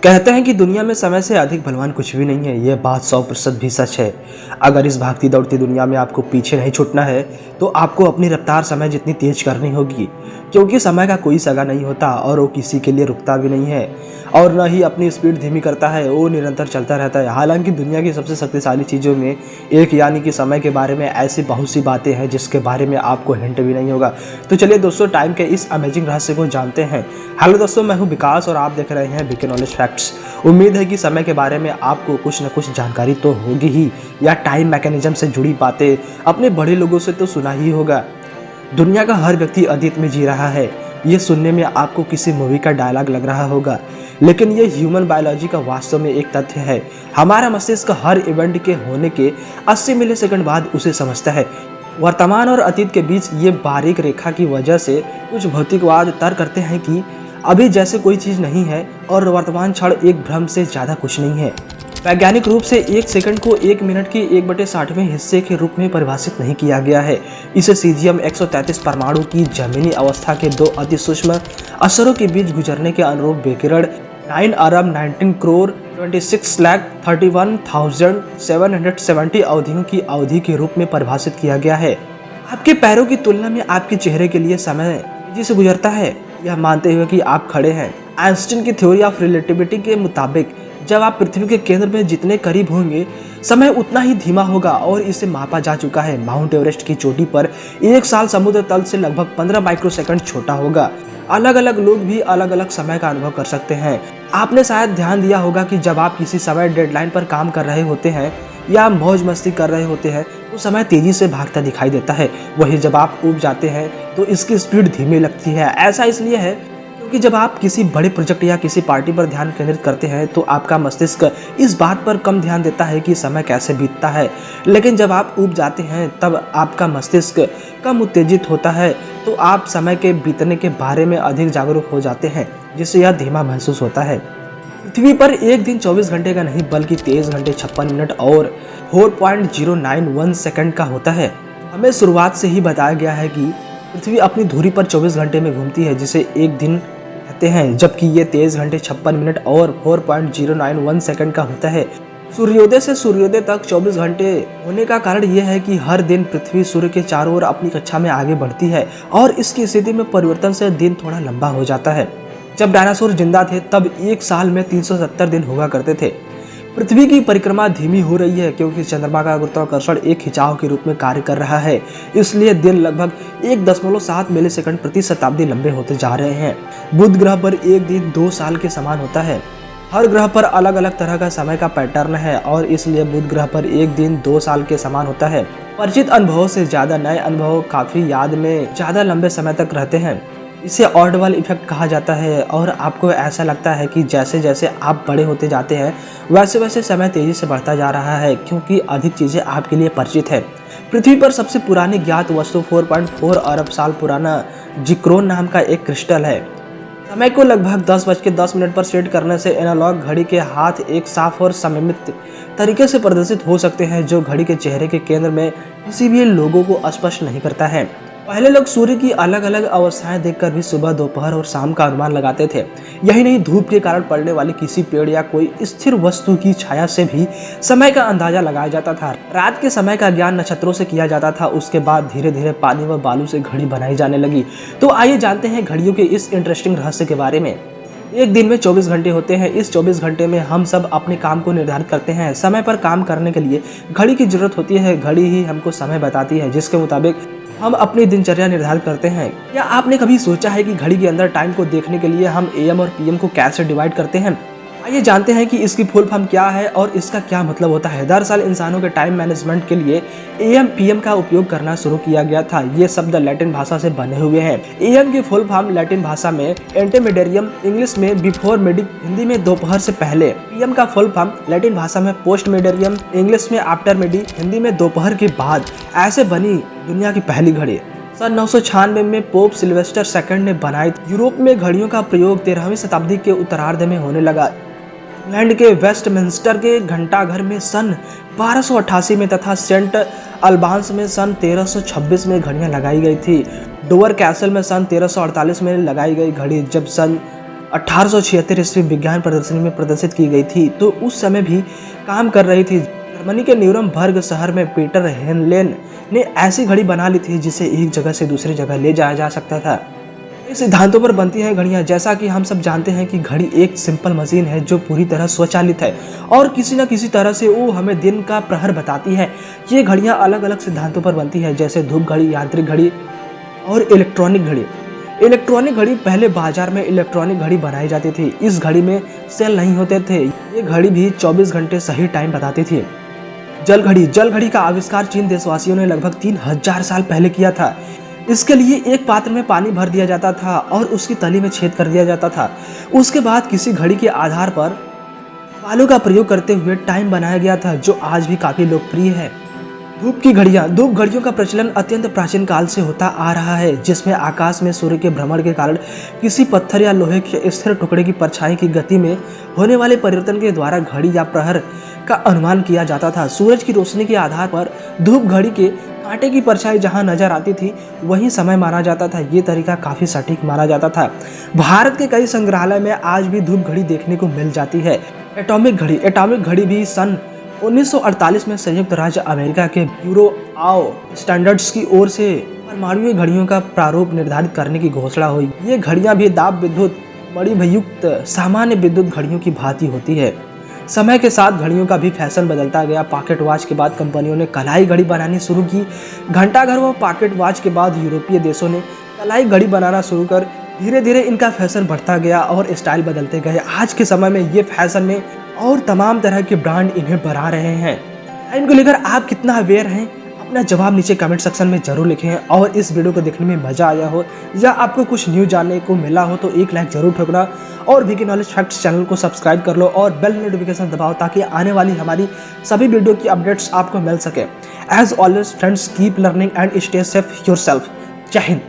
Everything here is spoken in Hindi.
कहते हैं कि दुनिया में समय से अधिक बलवान कुछ भी नहीं है। यह बात 100% भी सच है। अगर इस भागती दौड़ती दुनिया में आपको पीछे नहीं छूटना है तो आपको अपनी रफ्तार समय जितनी तेज करनी होगी, क्योंकि समय का कोई सगा नहीं होता और वो किसी के लिए रुकता भी नहीं है और न ही अपनी स्पीड धीमी करता है, वो निरंतर चलता रहता है। हालांकि दुनिया की सबसे शक्तिशाली चीज़ों में एक यानी कि समय के बारे में ऐसी बहुत सी बातें हैं जिसके बारे में आपको हिंट भी नहीं होगा। तो चलिए दोस्तों, टाइम के इस अमेजिंग रहस्य को जानते हैं। हेलो दोस्तों, मैं हूं विकास और आप देख रहे हैं बीके नॉलेज फैक्ट्स। उम्मीद है कि समय के बारे में आपको कुछ न कुछ जानकारी तो होगी ही, या टाइम मैकेनिज्म से जुड़ी बातें अपने बड़े लोगों से तो सुना ही होगा। दुनिया का हर व्यक्ति अतीत में जी रहा है। ये सुनने में आपको किसी मूवी का डायलॉग लग रहा होगा, लेकिन ये ह्यूमन बायोलॉजी का वास्तव में एक तथ्य है। हमारा मस्तिष्क हर इवेंट के होने के 80 मिलीसेकंड बाद उसे समझता है। वर्तमान और अतीत के बीच ये बारीक रेखा की वजह से कुछ भौतिकवाद तर्क करते हैं कि अभी जैसे कोई चीज़ नहीं है और वर्तमान क्षण एक भ्रम से ज़्यादा कुछ नहीं है। वैज्ञानिक रूप से एक सेकंड को एक मिनट के 1/60वें हिस्से के रूप में परिभाषित नहीं किया गया है। इसे सीजियम 133 परमाणु की जमीनी अवस्था के दो अति सूक्ष्म असरों के बीच गुजरने के अनुरूप विकिरण 9 अरब 19 करोड़ 26,31,770 अवधियों की अवधि के रूप में परिभाषित किया गया है। आपके पैरों की तुलना में आपके चेहरे के लिए समय तेजी से गुजरता है, यह मानते हुए कि आप खड़े हैं। आइंस्टीन की थ्योरी ऑफ रिलेटिविटी के मुताबिक जब आप पृथ्वी के केंद्र में जितने करीब होंगे, समय उतना ही धीमा होगा और इसे मापा जा चुका है। माउंट एवरेस्ट की चोटी पर एक साल समुद्र तल से लगभग 15 माइक्रोसेकंड छोटा होगा। अलग अलग लोग भी अलग अलग समय का अनुभव कर सकते हैं। आपने शायद ध्यान दिया होगा कि जब आप किसी समय डेडलाइन पर काम कर रहे होते हैं या मौज मस्ती कर रहे होते हैं तो समय तेजी से भागता दिखाई देता है। वहीं जब आप ऊब जाते हैं तो इसकी स्पीड धीमी लगती है। ऐसा इसलिए है क्योंकि जब आप किसी बड़े प्रोजेक्ट या किसी पार्टी पर ध्यान केंद्रित करते हैं तो आपका मस्तिष्क इस बात पर कम ध्यान देता है कि समय कैसे बीतता है। लेकिन जब आप ऊब जाते हैं तब आपका मस्तिष्क कम उत्तेजित होता है, तो आप समय के बीतने के बारे में अधिक जागरूक हो जाते हैं, जिससे यह धीमा महसूस होता है। पृथ्वी पर एक दिन 24 घंटे का नहीं बल्कि 23 घंटे 56 मिनट और 4.091 सेकंड का होता है। हमें शुरुआत से ही बताया गया है कि पृथ्वी अपनी धुरी पर 24 घंटे में घूमती है, जिसे एक दिन कहते हैं, जबकि ये 23 घंटे 56 मिनट और 4.091 सेकंड का होता है। सूर्योदय से सूर्योदय तक 24 घंटे होने का कारण यह है कि हर दिन पृथ्वी सूर्य के चारों ओर अपनी कक्षा में आगे बढ़ती है और इसकी स्थिति में परिवर्तन से दिन थोड़ा लंबा हो जाता है। जब डायनासोर जिंदा थे तब एक साल में 370 दिन हुआ करते थे। पृथ्वी की परिक्रमा धीमी हो रही है क्योंकि चंद्रमा का गुरुत्वाकर्षण एक खिंचाव के रूप में कार्य कर रहा है, इसलिए दिन लगभग 1.7 मिलीसेकंड प्रति शताब्दी लंबे होते जा रहे हैं। बुध ग्रह पर एक दिन 2 साल के समान होता है। हर ग्रह पर अलग अलग तरह का समय का पैटर्न है और इसलिए बुध ग्रह पर एक दिन 2 साल के समान होता है। परिचित अनुभवों से ज्यादा नए अनुभव काफी याद में ज्यादा लंबे समय तक रहते हैं। इसे ऑडवाल इफेक्ट कहा जाता है और आपको ऐसा लगता है कि जैसे जैसे आप बड़े होते जाते हैं वैसे वैसे समय तेजी से बढ़ता जा रहा है, क्योंकि अधिक चीजें आपके लिए परिचित है। पृथ्वी पर सबसे पुरानी ज्ञात वस्तु 4.4 अरब साल पुराना जिक्रोन नाम का एक क्रिस्टल है। समय को लगभग 10:10 पर सेट करने से एनालॉग घड़ी के हाथ एक साफ और संयमित तरीके से प्रदर्शित हो सकते हैं, जो घड़ी के चेहरे के केंद्र में किसी भी लोगों को स्पष्ट नहीं करता है। पहले लोग सूर्य की अलग अलग अवस्थाएं देखकर भी सुबह, दोपहर और शाम का अनुमान लगाते थे। यही नहीं, धूप के कारण पड़ने वाली किसी पेड़ या कोई स्थिर वस्तु की छाया से भी समय का अंदाजा लगाया जाता था। रात के समय का ज्ञान नक्षत्रों से किया जाता था। उसके बाद धीरे धीरे पानी व बालू से घड़ी बनाई जाने लगी। तो आइए जानते हैं घड़ियों के इस इंटरेस्टिंग रहस्य के बारे में। एक दिन में 24 घंटे होते हैं। इस 24 घंटे में हम सब अपने काम को निर्धारित करते हैं। समय पर काम करने के लिए घड़ी की जरूरत होती है। घड़ी ही हमको समय बताती है, जिसके मुताबिक हम अपनी दिनचर्या निर्धारित करते हैं। क्या आपने कभी सोचा है कि घड़ी के अंदर टाइम को देखने के लिए हम एएम और पीएम को कैसे डिवाइड करते हैं? आइए जानते हैं कि इसकी फुल फॉर्म क्या है और इसका क्या मतलब होता है। दरअसल इंसानों के टाइम मैनेजमेंट के लिए एएम पीएम का उपयोग करना शुरू किया गया था। ये शब्द लैटिन भाषा से बने हुए हैं। एएम की फुल फॉर्म लैटिन भाषा में एंटेमेडेरियम, इंग्लिश में बिफोर मेडिक, हिंदी में दोपहर से पहले। पीएम का फुल फॉर्म लैटिन भाषा में पोस्ट मेडेरियम, इंग्लिश में आफ्टर मेडी, हिंदी में दोपहर के बाद। ऐसे बनी दुनिया की पहली घड़ी। सन 996 में पोप सिल्वेस्टर सेकंड ने बनाई। यूरोप में घड़ियों का प्रयोग 13वीं शताब्दी के उत्तरार्ध में होने लगा। इंग्लैंड के वेस्टमिंस्टर के घंटाघर में सन 1288 में तथा सेंट अल्बांस में सन 1326 में घड़ियां लगाई गई थी। डोवर कैसल में सन 1348 में लगाई गई घड़ी, जब सन 1876 ईस्वी विज्ञान प्रदर्शनी में प्रदर्शित की गई थी। तो उस समय भी काम कर रही थी। जर्मनी के न्यूरमबर्ग शहर में पीटर हेनलेन ने ऐसी घड़ी बना ली थी जिसे एक जगह से दूसरी जगह ले जाया जा सकता था। इस सिद्धांतों पर बनती हैं घड़ियां। जैसा कि हम सब जानते हैं कि घड़ी एक सिंपल मशीन है जो पूरी तरह स्वचालित है और किसी न किसी तरह से वो हमें दिन का प्रहर बताती है। ये घड़ियां अलग अलग सिद्धांतों पर बनती है, जैसे धूप घड़ी, यांत्रिक घड़ी और इलेक्ट्रॉनिक घड़ी। इलेक्ट्रॉनिक घड़ी, पहले बाजार में इलेक्ट्रॉनिक घड़ी बनाई जाती थी। इस घड़ी में सेल नहीं होते थे। ये घड़ी भी 24 घंटे सही टाइम बताती थी। जल घड़ी, जल घड़ी का आविष्कार चीन देशवासियों ने लगभग 3000 साल पहले किया था। इसके लिए एक पात्र में पानी भर दिया जाता था और उसकी तली में छेद कर दिया जाता था। उसके बाद किसी घड़ी के आधार पर बालों का प्रयोग करते हुए टाइम बनाया गया था, जो आज भी काफी लोकप्रिय है। धूप की घड़ियां, धूप घड़ियों का प्रचलन अत्यंत प्राचीन काल से होता आ रहा है, जिसमें आकाश में सूर्य के भ्रमण के कारण किसी पत्थर या लोहे के स्थिर टुकड़े की परछाई की गति में होने वाले परिवर्तन के द्वारा घड़ी या प्रहर का अनुमान किया जाता था। सूरज की रोशनी के आधार पर धूप घड़ी के कांटे की परछाई जहां नजर आती थी वही समय माना जाता था। ये तरीका काफी सटीक माना जाता था। भारत के कई संग्रहालय में आज भी धूप घड़ी देखने को मिल जाती है। एटॉमिक घड़ी, एटॉमिक घड़ी भी सन 1948 में संयुक्त राज्य अमेरिका के ब्यूरो ऑफ स्टैंडर्ड्स की ओर से परमाणु घड़ियों का प्रारूप निर्धारित करने की घोषणा हुई। ये घड़ियां भी दाब विद्युत मणिभयुक्त सामान्य विद्युत घड़ियों की भांति होती है। समय के साथ घड़ियों का भी फैशन बदलता गया। पॉकेट वॉच के बाद कंपनियों ने कलाई घड़ी बनानी शुरू की। घंटाघर व पॉकेट वॉच के बाद यूरोपीय देशों ने कलाई घड़ी बनाना शुरू कर धीरे धीरे इनका फैशन बढ़ता गया और स्टाइल बदलते गए। आज के समय में ये फैशन में और तमाम तरह के ब्रांड इन्हें बढ़ा रहे हैं। टाइम को लेकर आप कितना अवेयर हैं? अपना जवाब नीचे कमेंट सेक्शन में जरूर लिखें। और इस वीडियो को देखने में मजा आया हो या आपको कुछ न्यूज जानने को मिला हो तो एक लाइक जरूर ठोकना और वीके नॉलेज फैक्ट्स चैनल को सब्सक्राइब कर लो और बेल नोटिफिकेशन दबाओ ताकि आने वाली हमारी सभी वीडियो की अपडेट्स आपको मिल सके। As always friends, keep learning and stay safe yourself. जय हिंद।